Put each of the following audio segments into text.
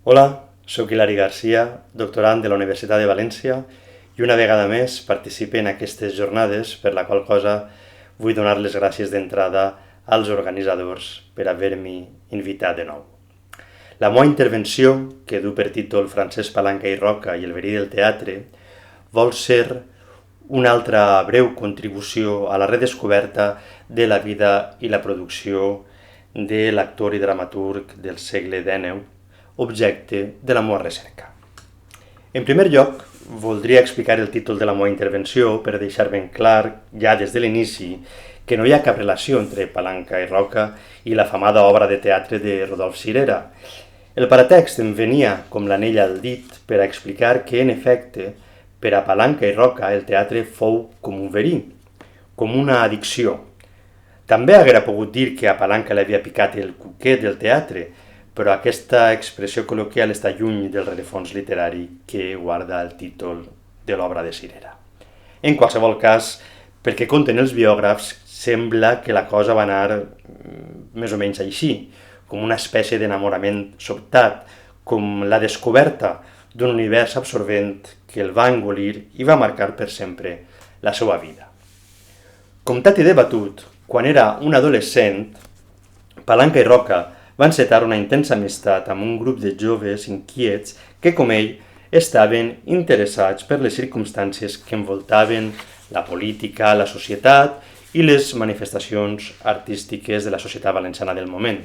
Hola, sóc Hilari Garcia, doctorant de la Universitat de València i una vegada més participe en aquestes jornades, per la qual cosa vull donar les gràcies d'entrada als organitzadors per haver-m'hi invitat de nou. La meva intervenció, que du per títol Francesc Palanca i Roca i el verí del teatre, vol ser una altra breu contribució a la redescoberta de la vida i la producció de l'actor i dramaturg del segle XIX, objecte de la meva recerca. En primer lloc, voldria explicar el títol de la meva intervenció per deixar ben clar, ja des de l'inici, que no hi ha cap relació entre Palanca i Roca i la famada obra de teatre de Rodolf Cirera. El paratext em venia com l'anell al dit per a explicar que, en efecte, per a Palanca i Roca el teatre fou com un verí, com una addicció. També haguera pogut dir que a Palanca l'havia picat el cuquet del teatre, però aquesta expressió col·loquial està lluny del rerefons literari que guarda el títol de l'obra de Cirera. En qualsevol cas, pel que conten els biògrafs, sembla que la cosa va anar més o menys així, com una espècie d'enamorament sobtat, com la descoberta d'un univers absorbent que el va engolir i va marcar per sempre la seva vida. Comptat i debatut, quan era un adolescent, Palanca i Roca van encetar una intensa amistat amb un grup de joves inquiets que, com ell, estaven interessats per les circumstàncies que envoltaven la política, la societat i les manifestacions artístiques de la societat valenciana del moment.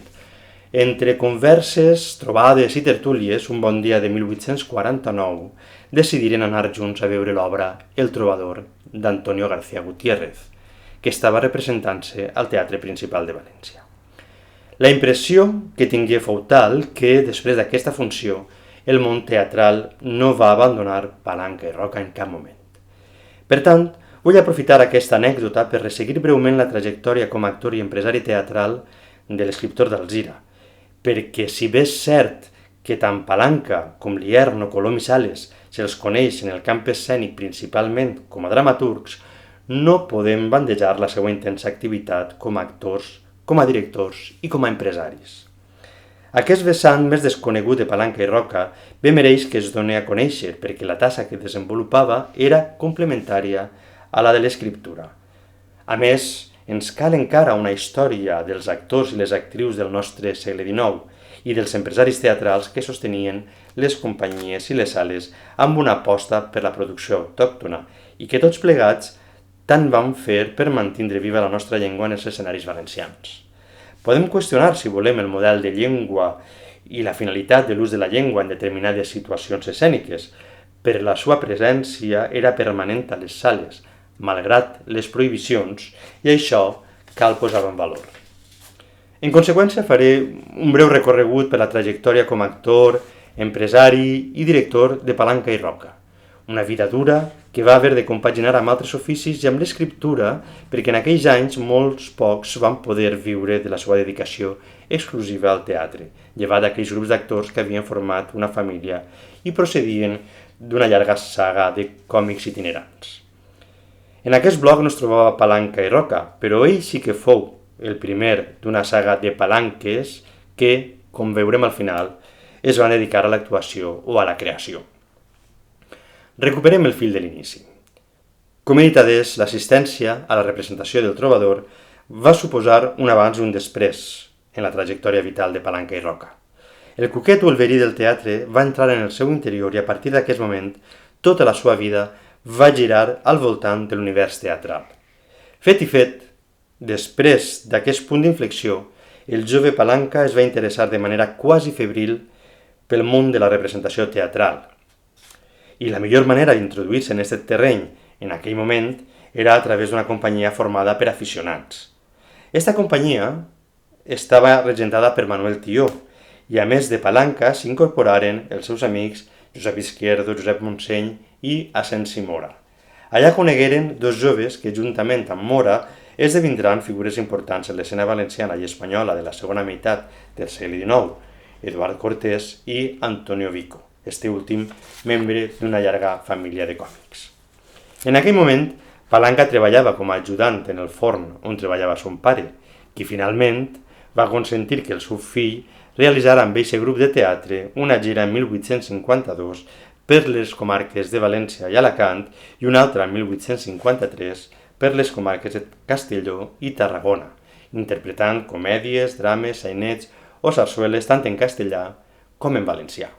Entre converses, trobades i tertúlies, un bon dia de 1849, decidiren anar junts a veure l'obra El Trovador d'Antonio García Gutiérrez, que estava representant-se al Teatre Principal de València. La impressió que tingué fou tal que, després d'aquesta funció, el món teatral no va abandonar Palanca i Roca en cap moment. Per tant, vull aprofitar aquesta anècdota per resseguir breument la trajectòria com a actor i empresari teatral de l'escriptor d'Alzira, perquè si bé és cert que tant Palanca com Lierno, Colom i Sales se'ls coneix en el camp escènic principalment com a dramaturgs, no podem bandejar la seva intensa activitat com a actors, com a directors i com a empresaris. Aquest vessant més desconegut de Palanca i Roca bé mereix que es doni a conèixer perquè la tasca que desenvolupava era complementària a la de l'escriptura. A més, ens cal encara una història dels actors i les actrius del nostre segle XIX i dels empresaris teatrals que sostenien les companyies i les sales amb una aposta per la producció autòctona i que tots plegats tant van fer per mantenir viva la nostra llengua en els escenaris valencians. Podem qüestionar, si volem, el model de llengua i la finalitat de l'ús de la llengua en determinades situacions escèniques, però la seva presència era permanent a les sales, malgrat les prohibicions, i això cal posar-ho en valor. En conseqüència, faré un breu recorregut per la trajectòria com a actor, empresari i director de Palanca i Roca. Una vida dura que va haver de compaginar amb altres oficis i amb l'escriptura, perquè en aquells anys molts pocs van poder viure de la seva dedicació exclusiva al teatre, llevat d'aquells grups d'actors que havien format una família i procedien d'una llarga saga de còmics itinerants. En aquest bloc no es trobava Palanca i Roca, però ell sí que fou el primer d'una saga de palanques que, com veurem al final, es van dedicar a l'actuació o a la creació. Recuperem el fil de l'inici. Com he dit adés, l'assistència a la representació del Trovador va suposar un abans i un després en la trajectòria vital de Palanca i Roca. El cuquet o el verí del teatre va entrar en el seu interior i a partir d'aquest moment tota la seva vida va girar al voltant de l'univers teatral. Fet i fet, després d'aquest punt d'inflexió, el jove Palanca es va interessar de manera quasi febril pel món de la representació teatral. I la millor manera d'introduir-se en aquest terreny en aquell moment era a través d'una companyia formada per aficionats. Esta companyia estava regentada per Manuel Tió i a més de Palanca s'incorporaren els seus amics Josep Izquierdo, Josep Montseny i Asensi Mora. Allà conegueren dos joves que juntament amb Mora esdevindran figures importants en l'escena valenciana i espanyola de la segona meitat del segle XIX, Eduard Cortés i Antonio Vico, este últim membre d'una llarga família de còmics. En aquell moment, Palanca treballava com a ajudant en el forn on treballava son pare, qui finalment va consentir que el seu fill realitzar amb aquest grup de teatre una gira en 1852 per les comarques de València i Alacant i una altra en 1853 per les comarques de Castelló i Tarragona, interpretant comèdies, drames, sainets o sarsueles tant en castellà com en valencià.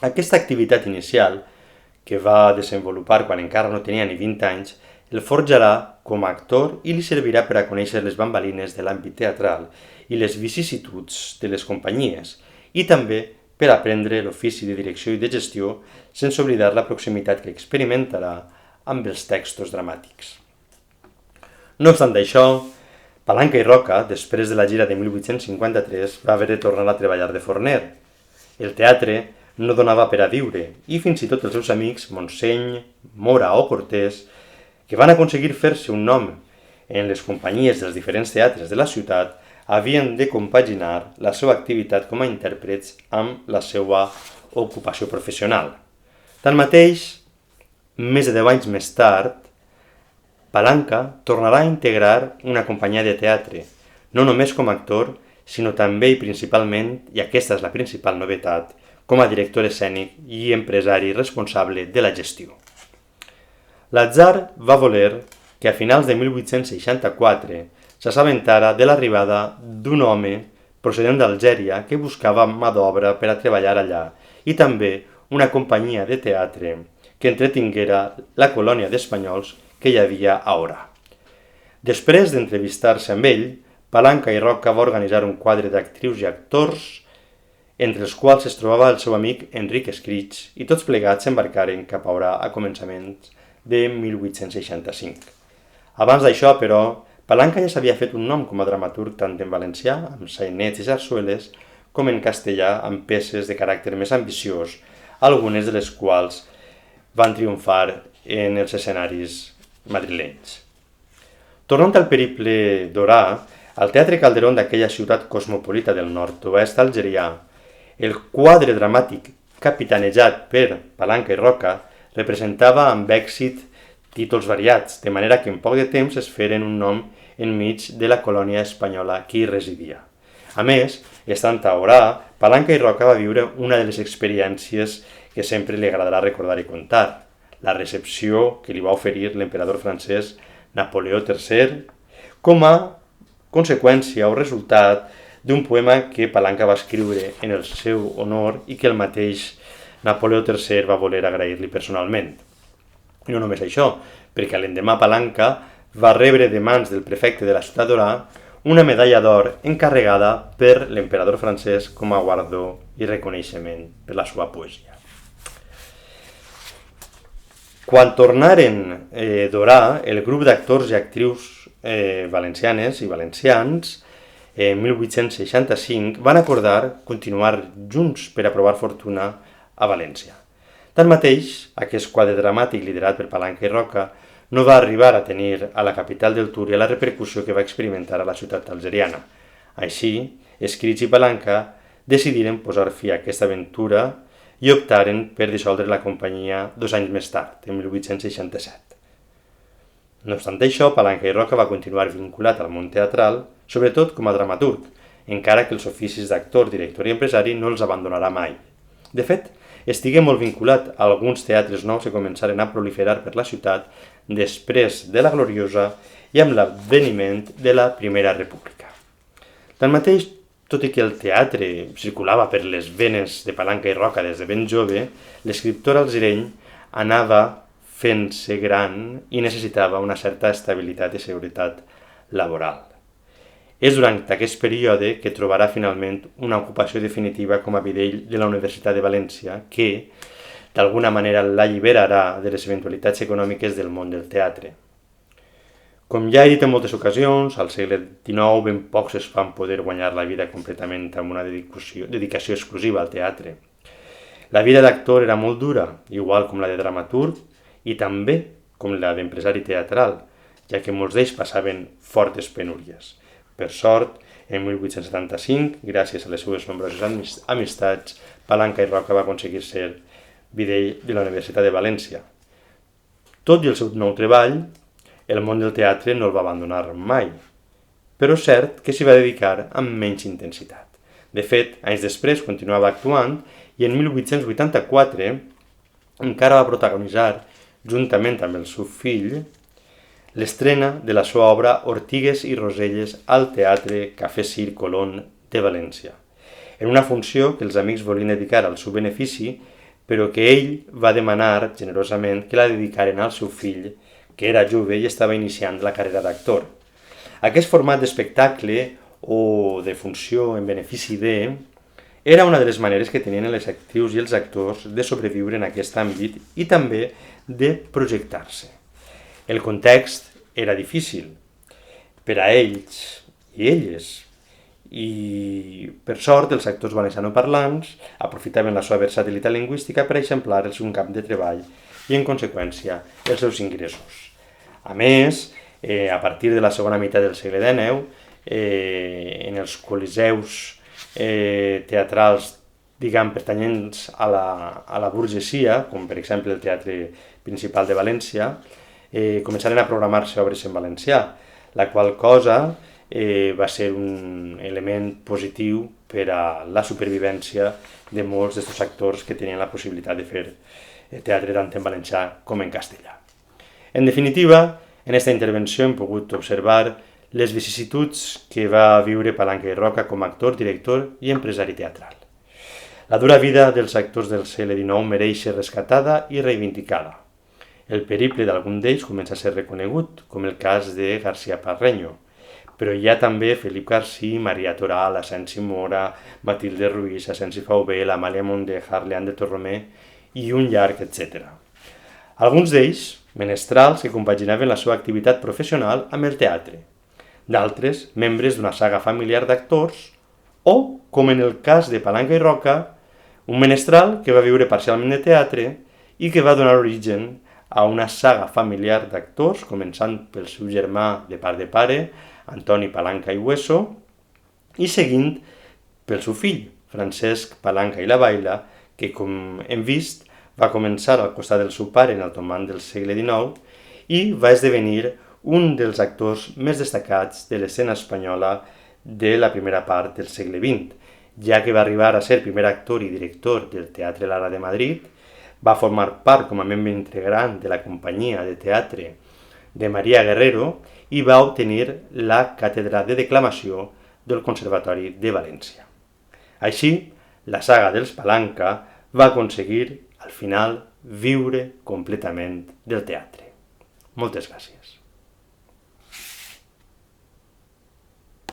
Aquesta activitat inicial, que va desenvolupar quan encara no tenia ni 20 anys, el forjarà com a actor i li servirà per a conèixer les bambalines de l'àmbit teatral i les vicissituds de les companyies, i també per aprendre l'ofici de direcció i de gestió, sense oblidar la proximitat que experimentarà amb els textos dramàtics. No obstant això, Palanca i Roca, després de la gira de 1853, va haver de tornar a treballar de forner. El teatre no donava per a viure, i fins i tot els seus amics Montseny, Mora o Cortés, que van aconseguir fer-se un nom en les companyies dels diferents teatres de la ciutat, havien de compaginar la seva activitat com a intèrprets amb la seva ocupació professional. Tanmateix, més de 10 anys més tard, Palanca tornarà a integrar una companyia de teatre, no només com a actor, sinó també i principalment, i aquesta és la principal novetat, com a director escènic i empresari responsable de la gestió. L'atzar va voler que a finals de 1864 s'assabentara de l'arribada d'un home procedent d'Algèria que buscava mà d'obra per a treballar allà i també una companyia de teatre que entretinguera la colònia d'espanyols que hi havia a Orà. Després d'entrevistar-se amb ell, Palanca i Roca va organitzar un quadre d'actrius i actors, entre els quals es trobava el seu amic Enric Escrits, i tots plegats s'embarcaren cap a Orà a començaments de 1865. Abans d'això, però, Palanca ja s'havia fet un nom com a dramaturg tant en valencià, amb sainets i sarsueles, com en castellà, amb peces de caràcter més ambiciós, algunes de les quals van triomfar en els escenaris madrilenys. Tornant al periple d'Orà, al Teatre Calderón d'aquella ciutat cosmopolita del nord-oest algerià, el quadre dramàtic capitanejat per Palanca i Roca representava amb èxit títols variats, de manera que en poc de temps es feren un nom enmig de la colònia espanyola que hi residia. A més, estant a Orà, Palanca i Roca va viure una de les experiències que sempre li agradarà recordar i contar, la recepció que li va oferir l'emperador francès Napoleó III com a conseqüència o resultat d'un poema que Palanca va escriure en el seu honor i que el mateix Napoleó III va voler agrair-li personalment. I no només això, perquè l'endemà Palanca va rebre de mans del prefecte de la ciutat d'Orà una medalla d'or encarregada per l'emperador francès com a guardó i reconeixement per la seva poesia. Quan tornaren d'Orà, el grup d'actors i actrius valencianes i valencians, en 1865, van acordar continuar junts per a provar fortuna a València. Tanmateix, aquest quadre dramàtic liderat per Palanca i Roca no va arribar a tenir a la capital del Túria la repercussió que va experimentar a la ciutat algeriana. Així, Escrits i Palanca decidiren posar fi a aquesta aventura i optaren per dissoldre la companyia 2 anys més tard, en 1867. No obstant això, Palanca i Roca va continuar vinculat al món teatral, sobretot com a dramaturg, encara que els oficis d'actor, director i empresari no els abandonarà mai. De fet, estigué molt vinculat a alguns teatres nous que començaren a proliferar per la ciutat després de la Gloriosa i amb l'adveniment de la Primera República. Tanmateix, tot i que el teatre circulava per les venes de Palanca i Roca des de ben jove, l'escriptor algereny anava fent-se gran i necessitava una certa estabilitat i seguretat laboral. És durant aquest període que trobarà finalment una ocupació definitiva com a vedell de la Universitat de València que, d'alguna manera, l'alliberarà de les eventualitats econòmiques del món del teatre. Com ja he dit en moltes ocasions, al segle XIX ben pocs es van poder guanyar la vida completament amb una dedicació exclusiva al teatre. La vida d'actor era molt dura, igual com la de dramaturg i també com la d'empresari teatral, ja que molts d'ells passaven fortes penúries. Per sort, en 1875, gràcies a les seves nombroses amistats, Palanca i Roca va aconseguir ser vedell de la Universitat de València. Tot i el seu nou treball, el món del teatre no el va abandonar mai, però és cert que s'hi va dedicar amb menys intensitat. De fet, anys després continuava actuant i en 1884 encara va protagonitzar, juntament amb el seu fill, l'estrena de la seva obra Ortigues i Roselles al Teatre Cafè Sir Colón de València, en una funció que els amics volien dedicar al seu benefici, però que ell va demanar generosament que la dedicaren al seu fill, que era jove i estava iniciant la carrera d'actor. Aquest format d'espectacle o de funció en benefici de era una de les maneres que tenien els actius i els actors de sobreviure en aquest àmbit i també de projectar-se. El context era difícil per a ells i elles, i per sort els actors valencianoparlants aprofitaven la seva versatilitat lingüística per eixamplar el seu camp de treball i, en conseqüència, els seus ingressos. A més, a partir de la segona meitat del segle XIX, en els coliseus teatrals, pertanyents a la burgesia, com per exemple el Teatre Principal de València, començaren a programar-se obres en valencià, la qual cosa va ser un element positiu per a la supervivència de molts d'aquests actors que tenien la possibilitat de fer teatre tant en valencià com en castellà. En definitiva, en aquesta intervenció hem pogut observar les vicissituds que va viure Palanca i Roca com a actor, director i empresari teatral. La dura vida dels actors del segle XIX mereix ser rescatada i reivindicada. El periple d'algun d'ells comença a ser reconegut, com el cas de García Parreño, però hi ha també Felip Garcí, Maria Toral, Asensi Mora, Matilde Ruiz, Asensi Faubel, Amàlia Mondejar, Leandre Torromé i un llarg, etc. Alguns d'ells, menestrals que compaginaven la seva activitat professional amb el teatre, d'altres, membres d'una saga familiar d'actors, o, com en el cas de Palanca i Roca, un menestral que va viure parcialment de teatre i que va donar origen a una saga familiar d'actors, començant pel seu germà de part de pare, Antoni Palanca i Hueso, i seguint pel seu fill, Francesc Palanca i la Baila, que, com hem vist, va començar al costat del seu pare en el tombant del segle XIX i va esdevenir un dels actors més destacats de l'escena espanyola de la primera part del segle XX, ja que va arribar a ser primer actor i director del Teatre Lara de Madrid, va formar part com a membre integrant de la companyia de teatre de Maria Guerrero i va obtenir la càtedra de declamació del Conservatori de València. Així, la saga dels Palanca va aconseguir, al final, viure completament del teatre. Moltes gràcies.